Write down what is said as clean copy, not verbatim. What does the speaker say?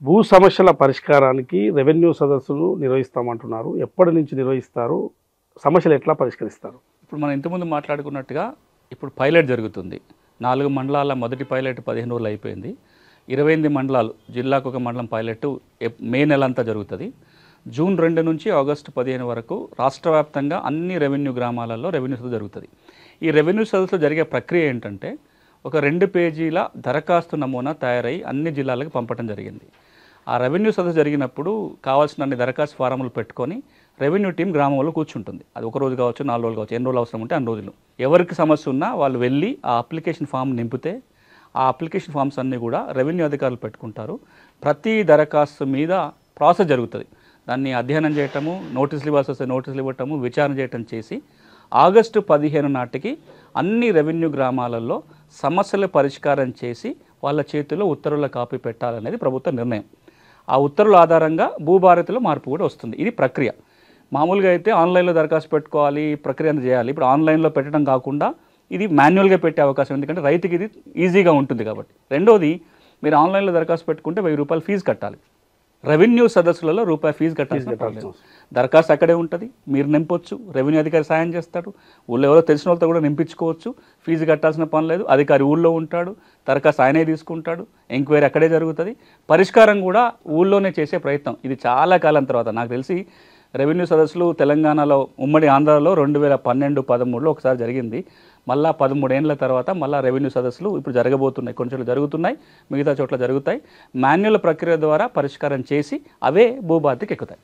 భూ సమస్యల పరిష్కారానికి రెవెన్యూ సదస్సులు నిర్వహిస్తామంటున్నారు. ఎప్పటి నుంచి నిర్వహిస్తారు? సమస్యలు ఎట్లా పరిష్కరిస్తారు? ఇప్పుడు మనం ఇంతకుముందు మాట్లాడుకున్నట్టుగా ఇప్పుడు పైలట్ జరుగుతుంది. 4 మండలాల మొదటి పైలట్ 15 రోజులు అయిపోయింది. 28 మండలాలు, జిల్లాకు ఒక మండలం పైలట్ మే నెల అంతా జరుగుతుంది. జూన్ 2 నుంచి ఆగస్టు 15 వరకు రాష్ట్ర వ్యాప్తంగా అన్ని రెవెన్యూ గ్రామాలలో రెవెన్యూ సదస్సు జరుగుతుంది. ఈ రెవెన్యూ సదస్సులో జరిగే ప్రక్రియ ఏంటంటే, ఒక 2 పేజీల దరఖాస్తు నమూనా తయారై అన్ని జిల్లాలకు పంపడం జరిగింది. ఆ రెవెన్యూ సదస్సు జరిగినప్పుడు కావాల్సిన అన్ని దరఖాస్తు ఫారములు పెట్టుకొని రెవెన్యూ టీం గ్రామంలో కూర్చుంటుంది. అది ఒక రోజు కావచ్చు, 4 రోజులు కావచ్చు, ఎన్ని రోజులు అవసరం ఉంటే అన్ని రోజులు. ఎవరికి సమస్య ఉన్నా వాళ్ళు వెళ్ళి ఆ అప్లికేషన్ ఫామ్ నింపితే ఆ అప్లికేషన్ ఫామ్స్ అన్నీ కూడా రెవెన్యూ అధికారులు పెట్టుకుంటారు. ప్రతి దరఖాస్తు మీద ప్రాసెస్ జరుగుతుంది. దాన్ని అధ్యయనం చేయటము, నోటీసులు ఇవ్వాల్సి వస్తే నోటీసులు ఇవ్వటము, విచారణ చేయటం చేసి ఆగస్టు 15 నాటికి అన్ని రెవెన్యూ గ్రామాలలో సమస్యల పరిష్కారం చేసి వాళ్ళ చేతిలో ఉత్తర్వుల కాపీ పెట్టాలనేది ప్రభుత్వ నిర్ణయం. ఆ ఉత్తర్వుల ఆధారంగా భూభారతిలో మార్పు కూడా వస్తుంది. ఇది ప్రక్రియ. మామూలుగా అయితే ఆన్లైన్లో దరఖాస్తు పెట్టుకోవాలి, ప్రక్రియ చేయాలి. ఇప్పుడు ఆన్లైన్లో పెట్టడం కాకుండా ఇది మాన్యువల్గా పెట్టే అవకాశం, ఎందుకంటే రైతుకి ఇది ఈజీగా ఉంటుంది కాబట్టి. రెండోది, మీరు ఆన్లైన్లో దరఖాస్తు పెట్టుకుంటే 1000 రూపాయలు ఫీజు కట్టాలి. రెవెన్యూ సదస్సులలో రూపాయి ఫీజు కట్టాల్సిన పర్లేదు. దరఖాస్తు అక్కడే ఉంటుంది, మీరు నింపొచ్చు, రెవెన్యూ అధికారి సాయం చేస్తాడు. ఊళ్ళో ఎవరో తెలిసిన వాళ్ళతో కూడా నింపించుకోవచ్చు, ఫీజు కట్టాల్సిన పని లేదు. అధికారి ఊళ్ళో ఉంటాడు, దరఖాస్తు ఆయనే తీసుకుంటాడు, ఎంక్వైరీ అక్కడే జరుగుతుంది. పరిష్కారం కూడా ఊళ్ళోనే చేసే ప్రయత్నం. ఇది చాలా కాలం తర్వాత, నాకు తెలిసి రెవెన్యూ సదస్సులు తెలంగాణలో ఉమ్మడి ఆంధ్రాలో 2012-13లో ఒకసారి జరిగింది. మళ్ళా 13 ఏళ్ళ తర్వాత మళ్ళీ రెవెన్యూ సదస్సులు ఇప్పుడు జరగబోతున్నాయి. కొన్ని చోట్ల జరుగుతున్నాయి, మిగతా చోట్ల జరుగుతాయి. మాన్యువల్ ప్రక్రియ ద్వారా పరిష్కారం చేసి అవే భూభారతికి ఎక్కుతాయి.